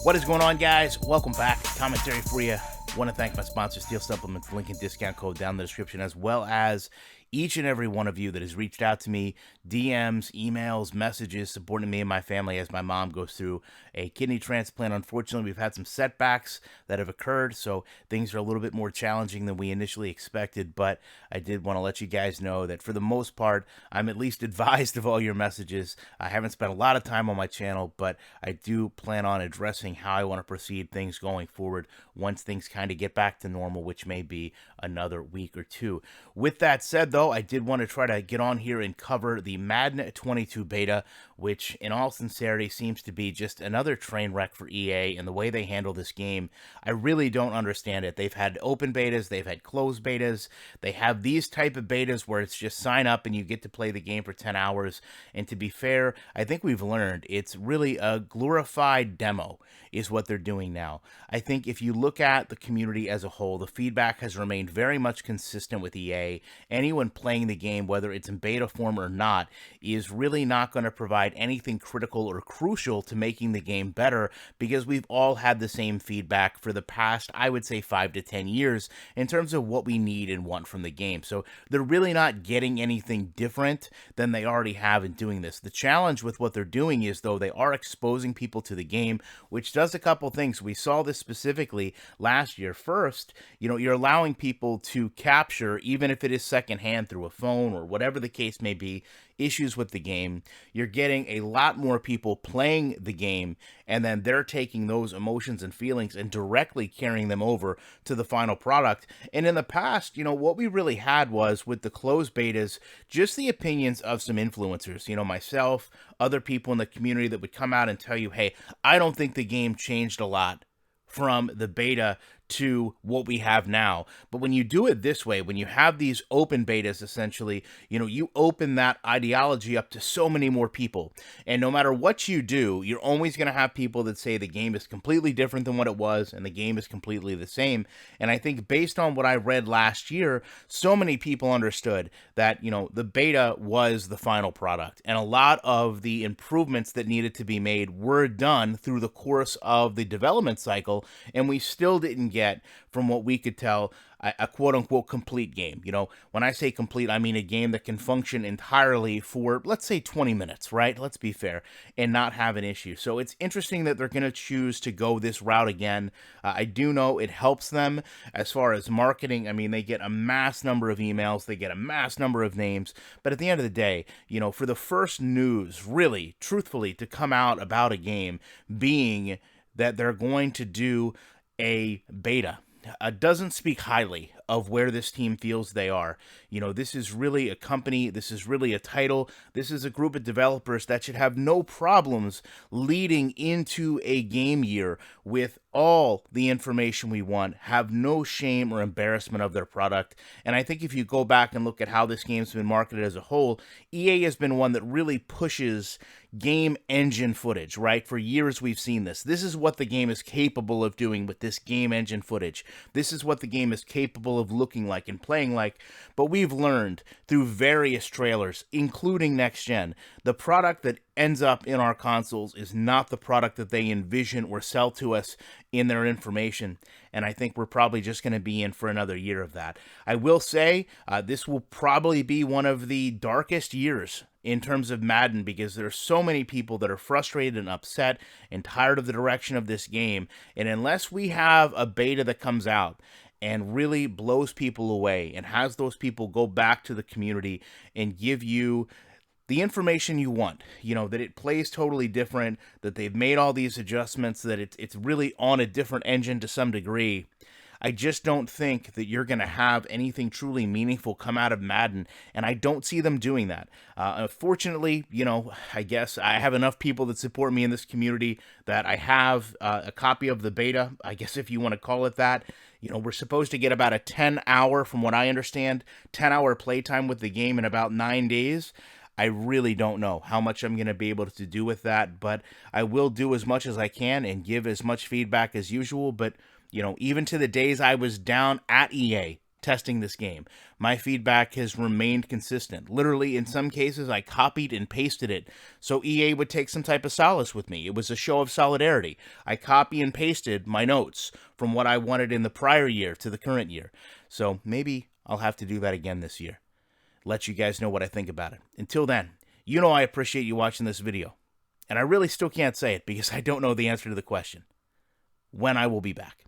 What is going on, guys? Welcome back. Commentary for you. Want to thank my sponsor, Steel Supplements. Link and discount code down in the description, as well as each and every one of you that has reached out to me, DMs, emails, messages, supporting me and my family as my mom goes through a kidney transplant. Unfortunately, we've had some setbacks that have occurred, so things are a little bit more challenging than we initially expected, but I did want to let you guys know that for the most part, I'm at least advised of all your messages. I haven't spent a lot of time on my channel, but I do plan on addressing how I want to proceed things going forward once things kind of get back to normal, which may be another week or two. With that said, though, I did want to try to get on here and cover the Madden 22 beta, which in all sincerity seems to be just another train wreck for EA and the way they handle this game. I really don't understand it. They've had open betas, they've had closed betas, they have these type of betas where it's just sign up and you get to play the game for 10 hours. And to be fair, I think we've learned it's really a glorified demo is what they're doing now. I think if you look at the community as a whole, the feedback has remained very much consistent with EA. Anyone playing the game, whether it's in beta form or not, is really not going to provide anything critical or crucial to making the game better, because we've all had the same feedback for the past, I would say, 5 to 10 years in terms of what we need and want from the game. So they're really not getting anything different than they already have in doing this. The challenge with what they're doing is, though, they are exposing people to the game, which does a couple things. We saw this specifically last year. First, you're allowing people to capture, even if it is secondhand through a phone or whatever the case may be, issues with the game. You're getting a lot more people playing the game, and then they're taking those emotions and feelings and directly carrying them over to the final product. And in the past, what we really had was, with the closed betas, just the opinions of some influencers, myself, other people in the community that would come out and tell you, hey, I don't think the game changed a lot from the beta to what we have now. But when you do it this way, when you have these open betas, essentially, you open that ideology up to so many more people. And no matter what you do, you're always going to have people that say the game is completely different than what it was and the game is completely the same. And I think based on what I read last year, so many people understood that, the beta was the final product. And a lot of the improvements that needed to be made were done through the course of the development cycle. And we still didn't get, from what we could tell, a quote-unquote complete game. When I say complete, I mean a game that can function entirely for, let's say, 20 minutes, right? Let's be fair, and not have an issue. So it's interesting that they're going to choose to go this route again. I do know it helps them as far as marketing. I mean, they get a mass number of emails, they get a mass number of names, but at the end of the day, for the first news, really, truthfully, to come out about a game being that they're going to do a beta, doesn't speak highly of where this team feels they are. This is really a company, this is really a title, this is a group of developers that should have no problems leading into a game year with all the information we want, have no shame or embarrassment of their product. And I think if you go back and look at how this game's been marketed as a whole, EA has been one that really pushes game engine footage, right? For years we've seen this. This is what the game is capable of doing with this game engine footage. This is what the game is capable of looking like and playing like. But we've learned through various trailers, including next gen, the product that ends up in our consoles is not the product that they envision or sell to us in their information. And I think we're probably just going to be in for another year of that. I will say this will probably be one of the darkest years in terms of Madden, because there's so many people that are frustrated and upset and tired of the direction of this game. And unless we have a beta that comes out and really blows people away and has those people go back to the community and give you the information you want, that it plays totally different, that they've made all these adjustments, that it's really on a different engine to some degree, I just don't think that you're going to have anything truly meaningful come out of Madden, and I don't see them doing that. Unfortunately, I guess I have enough people that support me in this community that I have a copy of the beta, I guess if you want to call it that. We're supposed to get about a 10-hour, from what I understand, 10-hour playtime with the game in about 9 days. I really don't know how much I'm going to be able to do with that, but I will do as much as I can and give as much feedback as usual. But, even to the days I was down at EA testing this game. My feedback has remained consistent. Literally, in some cases, I copied and pasted it so EA would take some type of solace with me. It was a show of solidarity. I copy and pasted my notes from what I wanted in the prior year to the current year. So maybe I'll have to do that again this year. Let you guys know what I think about it. Until then, you know I appreciate you watching this video. And I really still can't say it because I don't know the answer to the question. When I will be back.